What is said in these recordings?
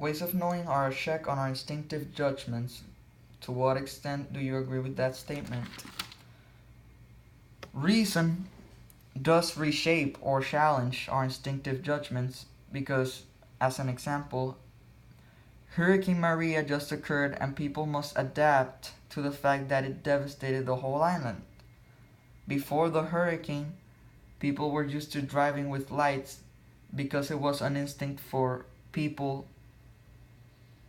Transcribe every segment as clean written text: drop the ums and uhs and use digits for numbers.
Ways of knowing are a check on our instinctive judgments. To what extent do you agree with that statement? Reason does reshape or challenge our instinctive judgments because, as an example, Hurricane Maria just occurred and people must adapt to the fact that it devastated the whole island. Before the hurricane, people were used to driving with lights because it was an instinct for people.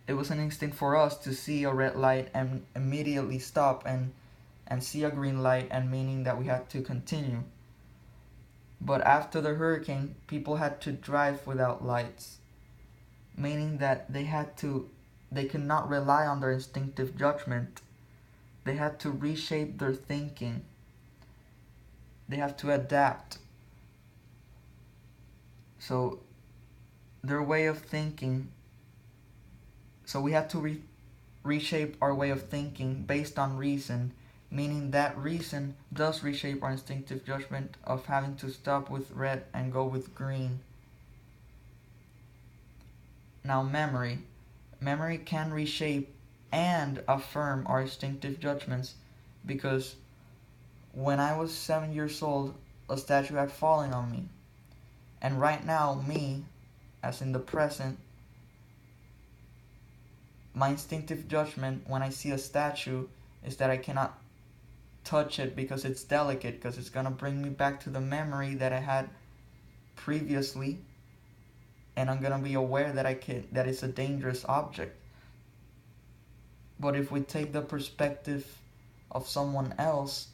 It was an instinct for us to see a red light and immediately stop and see a green light, and meaning that we had to continue. But after the hurricane, people had to drive without lights, meaning that they could not rely on their instinctive judgment. They had to reshape their thinking. They have to adapt. So their way of thinking, so we had to reshape our way of thinking based on reason, meaning that reason does reshape our instinctive judgment of having to stop with red and go with green. Now memory. Memory can reshape and affirm our instinctive judgments because when I was 7 years old, a statue had fallen on me. And right now, me, as in the present, my instinctive judgment when I see a statue is that I cannot touch it because it's delicate, because it's going to bring me back to the memory that I had previously, and I'm going to be aware that that it's a dangerous object. But if we take the perspective of someone else,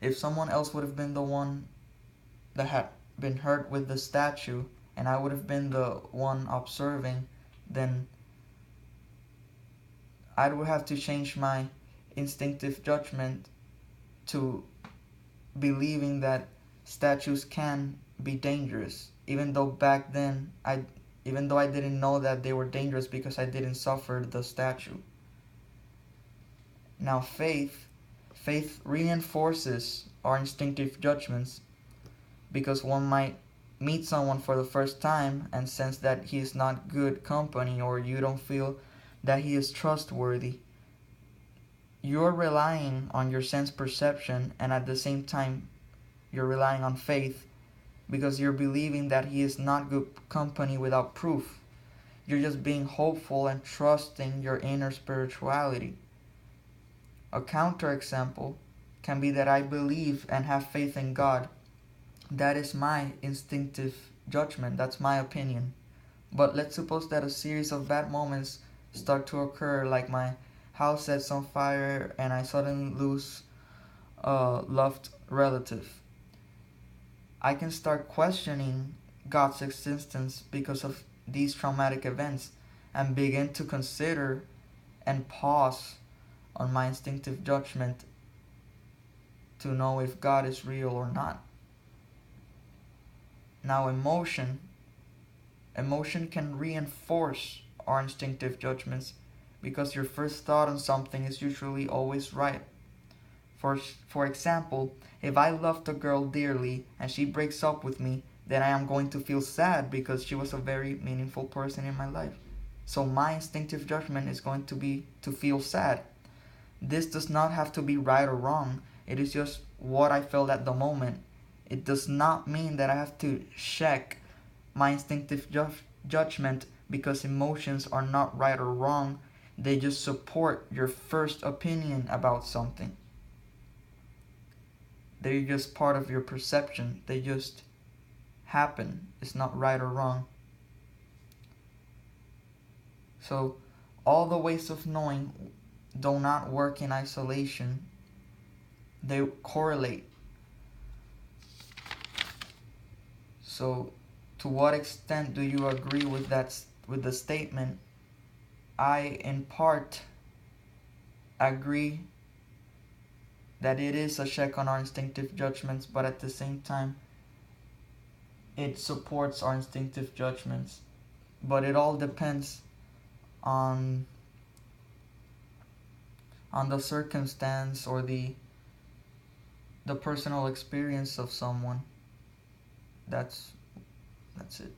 if someone else would have been the one that had been hurt with the statue and I would have been the one observing, then I would have to change my instinctive judgment to believing that statues can be dangerous, even though back then I didn't know that they were dangerous because I didn't suffer the statue. Now faith reinforces our instinctive judgments because one might meet someone for the first time and sense that he is not good company, or you don't feel that he is trustworthy. You're relying on your sense perception, and at the same time you're relying on faith because you're believing that he is not good company without proof. You're just being hopeful and trusting your inner spirituality. A counterexample can be that I believe and have faith in God. That is my instinctive judgment. That's my opinion. But let's suppose that a series of bad moments start to occur, like my house sets on fire and I suddenly lose a loved relative. I can start questioning God's existence because of these traumatic events and begin to consider and pause on my instinctive judgment to know if God is real or not. Now emotion can reinforce our instinctive judgments because your first thought on something is usually always right. For example, if I loved a girl dearly and she breaks up with me, then I am going to feel sad because she was a very meaningful person in my life. So my instinctive judgment is going to be to feel sad. This does not have to be right or wrong. It is just what I felt at the moment. It does not mean that I have to check my instinctive judgment because emotions are not right or wrong. They just support your first opinion about something. They're just part of your perception. They just happen. It's not right or wrong. So all the ways of knowing do not work in isolation. They correlate. So to what extent do you agree with the statement? I in part agree that it is a check on our instinctive judgments, but at the same time it supports our instinctive judgments. But it all depends on the circumstance or the personal experience of someone. That's it.